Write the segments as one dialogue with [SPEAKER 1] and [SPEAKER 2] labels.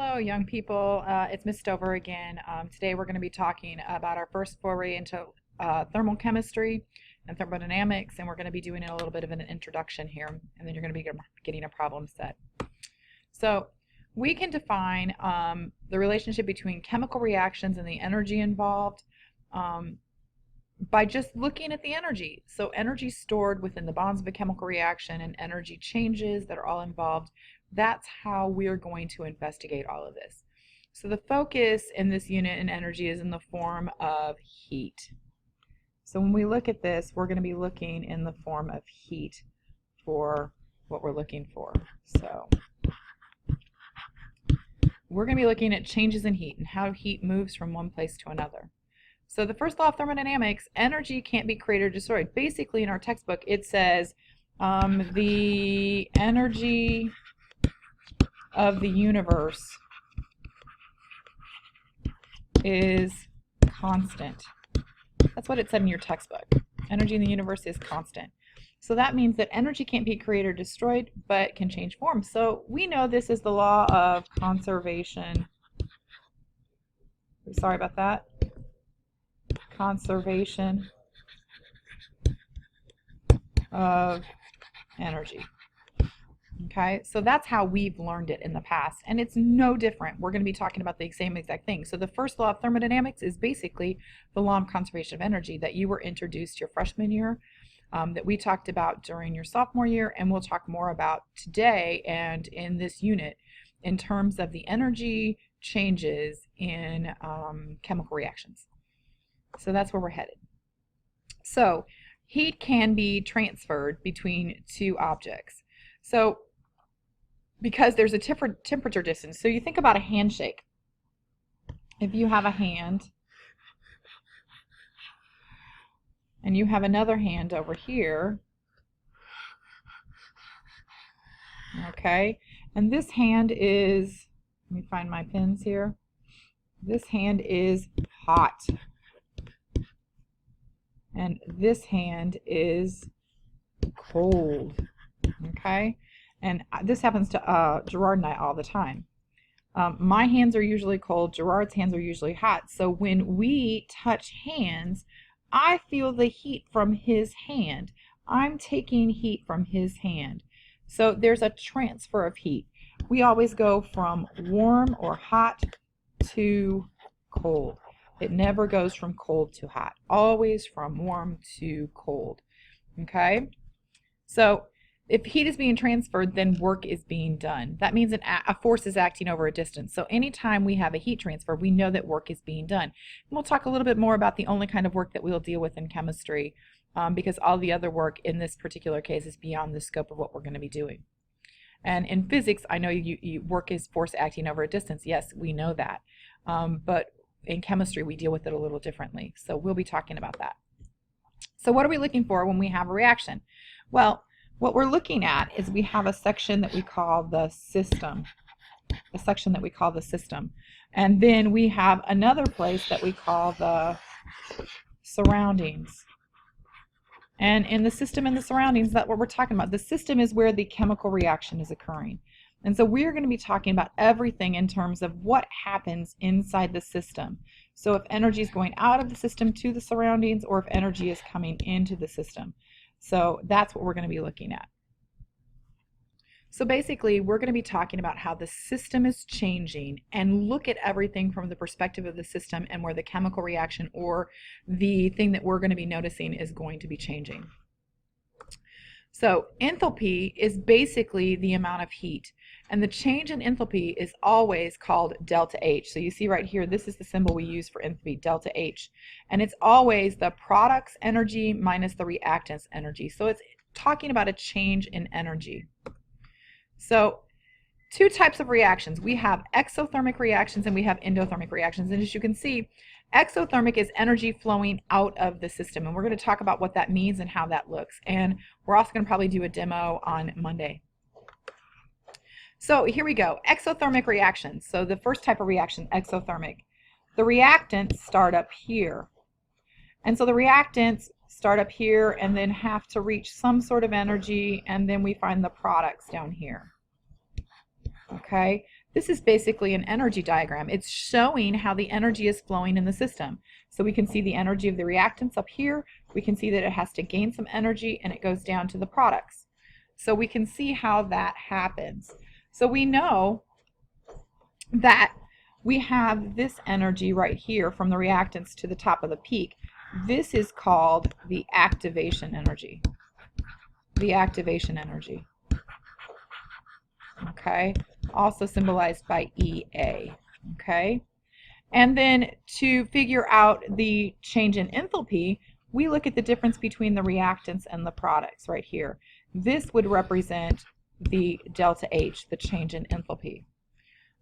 [SPEAKER 1] Hello, young people. It's Miss Stover again. Today we're going to be talking about our first foray into thermal chemistry and thermodynamics, and we're going to be doing a little bit of an introduction here, and then you're going to be getting a problem set. So we can define the relationship between chemical reactions and the energy involved by just looking at the energy. So energy stored within the bonds of a chemical reaction and energy changes that are all involved. That's how we're going to investigate all of this. So the focus in this unit in energy is in the form of heat. So when we look at this, we're going to be looking in the form of heat for what we're looking for. So we're going to be looking at changes in heat and how heat moves from one place to another. So the first law of thermodynamics, energy can't be created or destroyed. Basically in our textbook it says the energy of the universe is constant. That's what it said in your textbook. Energy in the universe is constant. So that means that energy can't be created or destroyed, but can change form. So we know this is the law of conservation. Sorry about that. Conservation of energy. Okay, so that's how we've learned it in the past, and it's no different. We're going to be talking about the same exact thing. So the first law of thermodynamics is basically the law of conservation of energy that you were introduced your freshman year, that we talked about during your sophomore year, and we'll talk more about today and in this unit in terms of the energy changes in chemical reactions. So that's where we're headed. So heat can be transferred between two objects. So because there's a temperature distance. So you think about a handshake. If you have a hand and you have another hand over here, okay, and this hand is, let me find my pins here, this hand is hot, and this hand is cold, okay? And this happens to Gerard and I all the time. My hands are usually cold, Gerard's hands are usually hot. So when we touch hands, I feel the heat from his hand. I'm taking heat from his hand. So there's a transfer of heat. We always go from warm or hot to cold. It never goes from cold to hot. Always from warm to cold. Okay? So if heat is being transferred, then work is being done. That means a force is acting over a distance. So anytime we have a heat transfer, we know that work is being done. And we'll talk a little bit more about the only kind of work that we'll deal with in chemistry, because all the other work in this particular case is beyond the scope of what we're going to be doing. And in physics, I know work is force acting over a distance. Yes, we know that. But in chemistry, we deal with it a little differently. So we'll be talking about that. So what are we looking for when we have a reaction? Well, what we're looking at is we have a section that we call the system. A section that we call the system. And then we have another place that we call the surroundings. And in the system and the surroundings, that's what we're talking about. The system is where the chemical reaction is occurring. And so we're going to be talking about everything in terms of what happens inside the system. So if energy is going out of the system to the surroundings, or if energy is coming into the system. So that's what we're going to be looking at. So basically, we're going to be talking about how the system is changing and look at everything from the perspective of the system and where the chemical reaction or the thing that we're going to be noticing is going to be changing. So enthalpy is basically the amount of heat, and the change in enthalpy is always called delta H. So you see right here, this is the symbol we use for enthalpy, delta H, and it's always the product's energy minus the reactant's energy. So it's talking about a change in energy. So two types of reactions. We have exothermic reactions and we have endothermic reactions, and as you can see, exothermic is energy flowing out of the system, and we're going to talk about what that means and how that looks. And we're also going to probably do a demo on Monday. So here we go. Exothermic reactions. So the first type of reaction, exothermic. The reactants start up here. And so the reactants start up here and then have to reach some sort of energy, and then we find the products down here. Okay, This is basically an energy diagram. It's showing how the energy is flowing in the system. So we can see the energy of the reactants up here. We can see that it has to gain some energy and it goes down to the products. So we can see how that happens. So we know that we have this energy right here from the reactants to the top of the peak. This is called the activation energy. The activation energy. Okay, also symbolized by EA. Okay, and then to figure out the change in enthalpy, we look at the difference between the reactants and the products right here. This would represent the delta H, the change in enthalpy.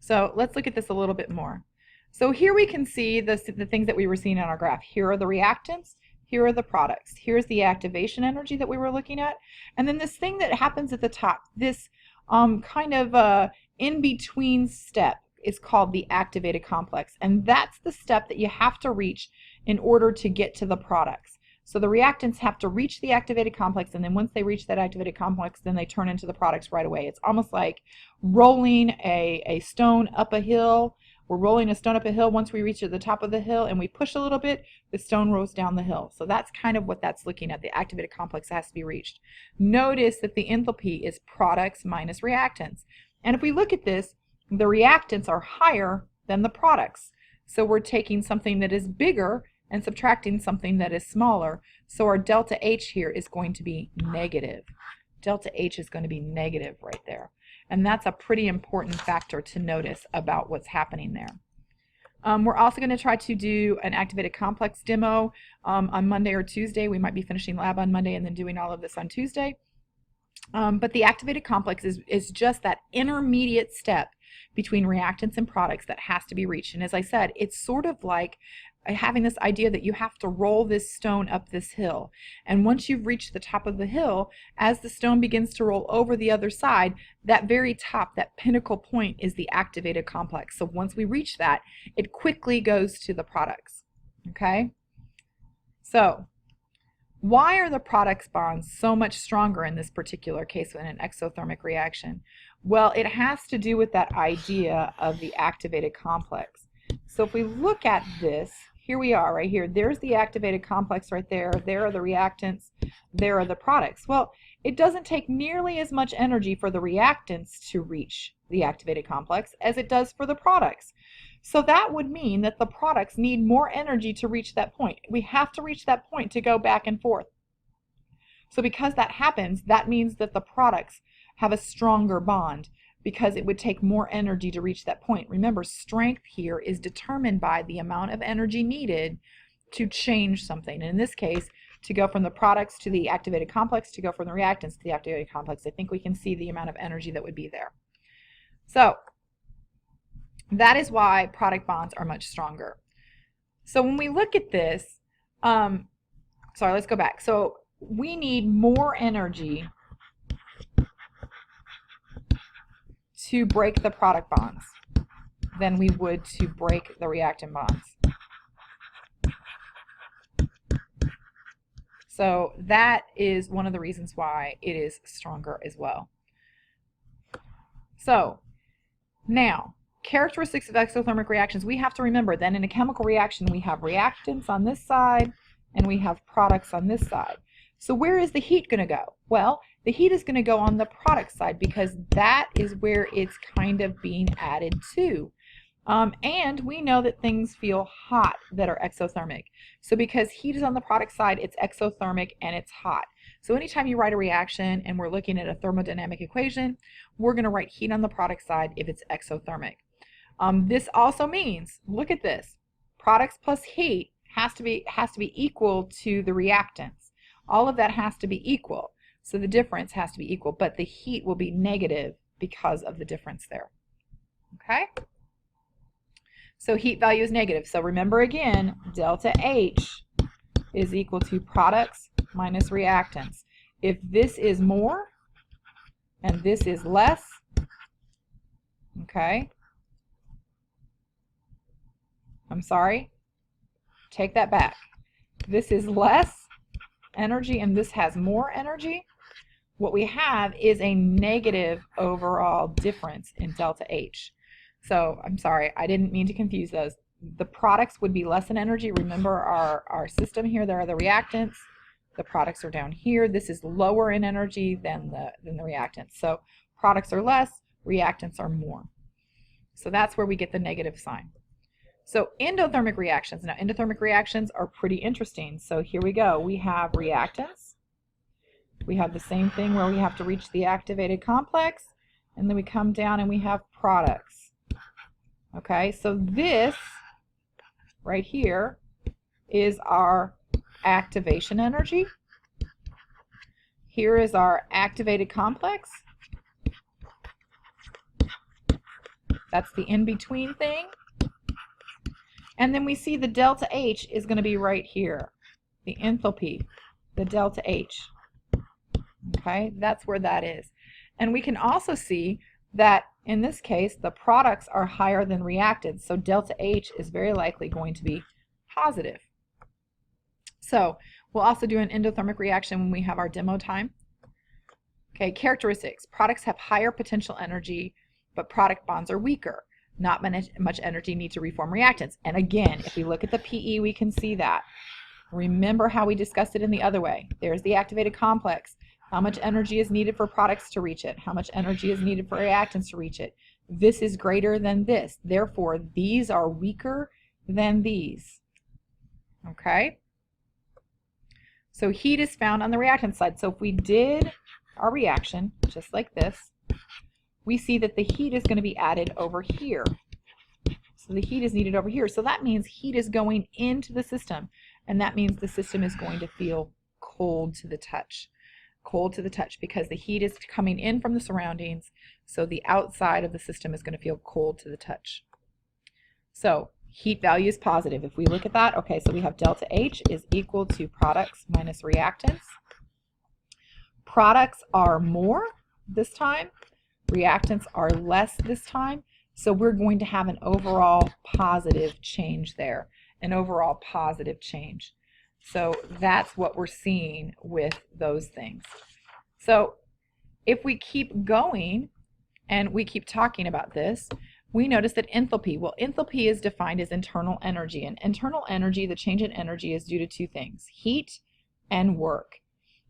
[SPEAKER 1] So let's look at this a little bit more. So here we can see the things that we were seeing on our graph. Here are the reactants. Here are the products. Here's the activation energy that we were looking at. And then this thing that happens at the top, this kind of in-between step is called the activated complex. And that's the step that you have to reach in order to get to the products. So the reactants have to reach the activated complex, and then once they reach that activated complex, then they turn into the products right away. It's almost like rolling a stone up a hill. We're rolling a stone up a hill. Once we reach at the top of the hill and we push a little bit, the stone rolls down the hill. So that's kind of what that's looking at. The activated complex has to be reached. Notice that the enthalpy is products minus reactants. And if we look at this, the reactants are higher than the products. So we're taking something that is bigger and subtracting something that is smaller. So our delta H here is going to be negative. Delta H is going to be negative right there. And that's a pretty important factor to notice about what's happening there. We're also going to try to do an activated complex demo on Monday or Tuesday. We might be finishing lab on Monday and then doing all of this on Tuesday. But the activated complex is just that intermediate step between reactants and products that has to be reached. And as I said, it's sort of like having this idea that you have to roll this stone up this hill. And once you've reached the top of the hill, as the stone begins to roll over the other side, that very top, that pinnacle point, is the activated complex. So once we reach that, it quickly goes to the products. Okay? So why are the products bonds so much stronger in this particular case in an exothermic reaction? Well, it has to do with that idea of the activated complex. So if we look at this, here we are right here. There's the activated complex right there. There are the reactants. There are the products. Well, it doesn't take nearly as much energy for the reactants to reach the activated complex as it does for the products. So that would mean that the products need more energy to reach that point. We have to reach that point to go back and forth. So because that happens, that means that the products have a stronger bond, because it would take more energy to reach that point. Remember, strength here is determined by the amount of energy needed to change something. And in this case, to go from the products to the activated complex, to go from the reactants to the activated complex, I think we can see the amount of energy that would be there. So that is why product bonds are much stronger. So when we look at this, sorry, let's go back. So we need more energy to break the product bonds than we would to break the reactant bonds. So that is one of the reasons why it is stronger as well. So now, characteristics of exothermic reactions. We have to remember that in a chemical reaction we have reactants on this side and we have products on this side. So where is the heat going to go? Well, the heat is going to go on the product side because that is where it's kind of being added to. And we know that things feel hot that are exothermic. So because heat is on the product side, it's exothermic and it's hot. So anytime you write a reaction and we're looking at a thermodynamic equation, we're going to write heat on the product side if it's exothermic. This also means, look at this, products plus heat has to be equal to the reactants. All of that has to be equal. So the difference has to be equal, but the heat will be negative because of the difference there. Okay? So heat value is negative. So remember again, delta H is equal to products minus reactants. If this is more and this is less, okay, I'm sorry, take that back. This is less energy and this has more energy. What we have is a negative overall difference in delta H. So I'm sorry, I didn't mean to confuse those. The products would be less in energy. Remember our system here, there are the reactants. The products are down here. This is lower in energy than the reactants. So products are less, reactants are more. So that's where we get the negative sign. So endothermic reactions. Now endothermic reactions are pretty interesting. So here we go. We have reactants. We have the same thing where we have to reach the activated complex, and then we come down and we have products. Okay, so this right here is our activation energy. Here is our activated complex. That's the in-between thing. And then we see the delta H is going to be right here. The enthalpy, the delta H. Okay, that's where that is. And we can also see that in this case, the products are higher than reactants, so delta H is very likely going to be positive. So we'll also do an endothermic reaction when we have our demo time. Okay, characteristics. Products have higher potential energy, but product bonds are weaker. Not much energy need to reform reactants. And again, if we look at the PE, we can see that. Remember how we discussed it in the other way. There's the activated complex. How much energy is needed for products to reach it? How much energy is needed for reactants to reach it? This is greater than this. Therefore, these are weaker than these. Okay? So heat is found on the reactant side. So if we did our reaction, just like this, we see that the heat is going to be added over here. So the heat is needed over here. So that means heat is going into the system, and that means the system is going to feel cold to the touch. Cold to the touch because the heat is coming in from the surroundings, so the outside of the system is going to feel cold to the touch. So heat value is positive. If we look at that, okay, so we have delta H is equal to products minus reactants. Products are more this time. Reactants are less this time. So we're going to have an overall positive change there, an overall positive change. So that's what we're seeing with those things. So if we keep going and we keep talking about this, we notice that enthalpy, well, enthalpy is defined as internal energy. And internal energy, the change in energy, is due to two things, heat and work.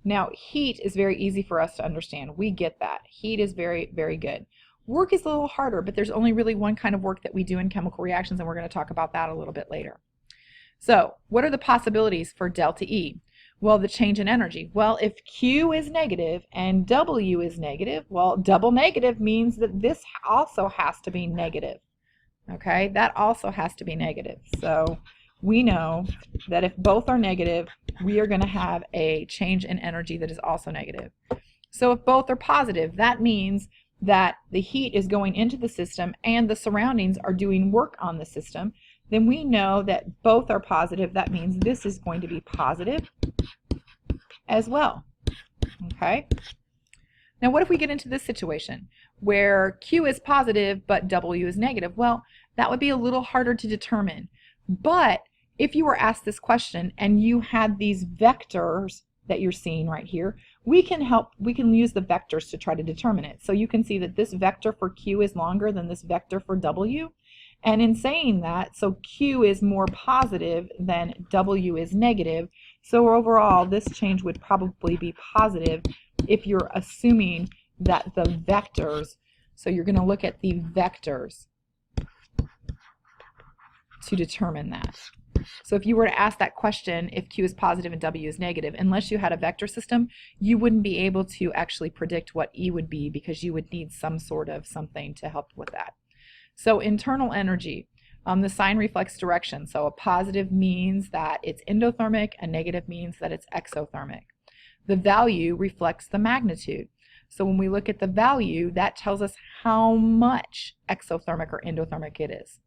[SPEAKER 1] Now, heat is very easy for us to understand. We get that. Heat is very, very good. Work is a little harder, but there's only really one kind of work that we do in chemical reactions, and we're going to talk about that a little bit later. So, what are the possibilities for delta E? Well, the change in energy. Well, if Q is negative and W is negative, well, double negative means that this also has to be negative. Okay, that also has to be negative. So, we know that if both are negative, we are going to have a change in energy that is also negative. So, if both are positive, that means that the heat is going into the system and the surroundings are doing work on the system. Then we know that both are positive. That means this is going to be positive as well. Okay? Now, what if we get into this situation where Q is positive but W is negative? Well, that would be a little harder to determine. But if you were asked this question and you had these vectors that you're seeing right here, we can use the vectors to try to determine it. So you can see that this vector for Q is longer than this vector for W. And in saying that, so Q is more positive than W is negative. So overall, this change would probably be positive if you're assuming that the vectors, so you're going to look at the vectors to determine that. So if you were to ask that question, if Q is positive and W is negative, unless you had a vector system, you wouldn't be able to actually predict what E would be because you would need some sort of something to help with that. So internal energy, the sign reflects direction. So a positive means that it's endothermic, a negative means that it's exothermic. The value reflects the magnitude. So when we look at the value, that tells us how much exothermic or endothermic it is.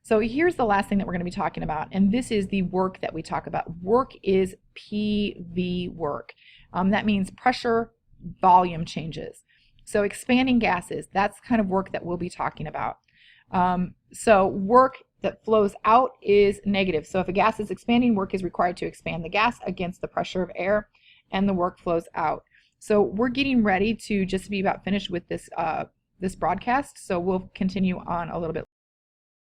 [SPEAKER 1] So here's the last thing that we're going to be talking about, and this is the work that we talk about. Work is PV work. That means pressure, volume changes. So expanding gases, that's kind of work that we'll be talking about. So work that flows out is negative. So if a gas is expanding, work is required to expand the gas against the pressure of air, and the work flows out. So we're getting ready to just be about finished with this this broadcast, so we'll continue on a little bit.